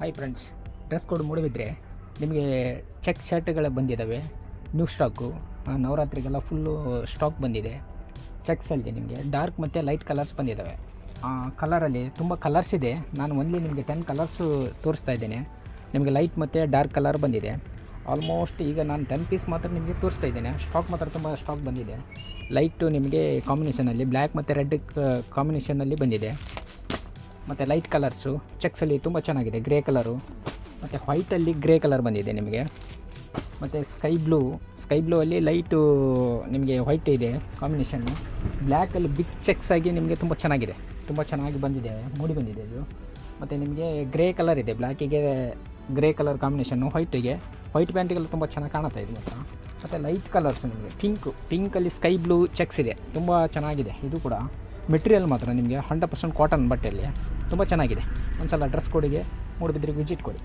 Hi friends, dress code ಮೂಡಿಬಿದ್ರೆ ನಿಮಗೆ check ಶರ್ಟ್ಗಳು ಬಂದಿದ್ದಾವೆ. ನ್ಯೂ ಸ್ಟಾಕು, ನವರಾತ್ರಿಗೆಲ್ಲ ಫುಲ್ಲು ಸ್ಟಾಕ್ ಬಂದಿದೆ. ಚೆಕ್ಸಲ್ಲಿ ನಿಮಗೆ ಡಾರ್ಕ್ ಮತ್ತು ಲೈಟ್ ಕಲರ್ಸ್ ಬಂದಿದ್ದಾವೆ. ಕಲರಲ್ಲಿ ತುಂಬ ಕಲರ್ಸ್ ಇದೆ. ನಾನು ಓನ್ಲಿ ನಿಮಗೆ 10 ಕಲರ್ಸು ತೋರಿಸ್ತಾ ಇದ್ದೇನೆ. ನಿಮಗೆ ಲೈಟ್ ಮತ್ತು ಡಾರ್ಕ್ ಕಲರ್ ಬಂದಿದೆ. ಆಲ್ಮೋಸ್ಟ್ ಈಗ ನಾನು 10 ಪೀಸ್ ಮಾತ್ರ ನಿಮಗೆ ತೋರಿಸ್ತಾ ಇದ್ದೇನೆ. ಸ್ಟಾಕ್ ಮಾತ್ರ ತುಂಬ ಸ್ಟಾಕ್ ಬಂದಿದೆ. ಲೈಟು ನಿಮಗೆ ಕಾಂಬಿನೇಷನಲ್ಲಿ ಬ್ಲ್ಯಾಕ್ ಮತ್ತು ರೆಡ್ ಕಾಂಬಿನೇಷನಲ್ಲಿ ಬಂದಿದೆ. ಮತ್ತು ಲೈಟ್ ಕಲರ್ಸು ಚೆಕ್ಸಲ್ಲಿ ತುಂಬ ಚೆನ್ನಾಗಿದೆ. ಗ್ರೇ ಕಲರು ಮತ್ತು ವೈಟಲ್ಲಿ ಗ್ರೇ ಕಲರ್ ಬಂದಿದೆ ನಿಮಗೆ. ಮತ್ತು ಸ್ಕೈ ಬ್ಲೂ ಅಲ್ಲಿ ಲೈಟು ನಿಮಗೆ ವೈಟ್ ಇದೆ ಕಾಂಬಿನೇಷನ್ನು. ಬ್ಲ್ಯಾಕಲ್ಲಿ ಬಿಗ್ ಚೆಕ್ಸ್ ಆಗಿ ನಿಮಗೆ ತುಂಬ ಚೆನ್ನಾಗಿದೆ, ತುಂಬ ಚೆನ್ನಾಗಿ ಬಂದಿದೆ, ಮೂಡಿ ಬಂದಿದೆ ಇದು. ಮತ್ತು ನಿಮಗೆ ಗ್ರೇ ಕಲರ್ ಇದೆ, ಬ್ಲ್ಯಾಕಿಗೆ ಗ್ರೇ ಕಲರ್ ಕಾಂಬಿನೇಷನ್ನು, ವೈಟ್ ಪ್ಯಾಂಟಿಗೆಲ್ಲ ತುಂಬ ಚೆನ್ನಾಗಿ ಕಾಣುತ್ತೆ ಇದು ಮಾತ್ರ. ಮತ್ತು ಲೈಟ್ ಕಲರ್ಸ್ ನಿಮಗೆ ಪಿಂಕಲ್ಲಿ ಸ್ಕೈ ಬ್ಲೂ ಚೆಕ್ಸ್ ಇದೆ, ತುಂಬ ಚೆನ್ನಾಗಿದೆ. ಇದು ಕೂಡ ಮೆಟೀರಿಯಲ್ ಮಾತ್ರ ನಿಮಗೆ 100% ಕಾಟನ್ ಬಟ್ಟೆಯಲ್ಲಿ ತುಂಬ ಚೆನ್ನಾಗಿದೆ. ಒಂದು ಸಲ ಡ್ರೆಸ್ ಕೋಡಿಗೆ ಮೂಡಿಬಿದ್ರಿಗೆ ವಿಸಿಟ್ ಕೊಡಿ.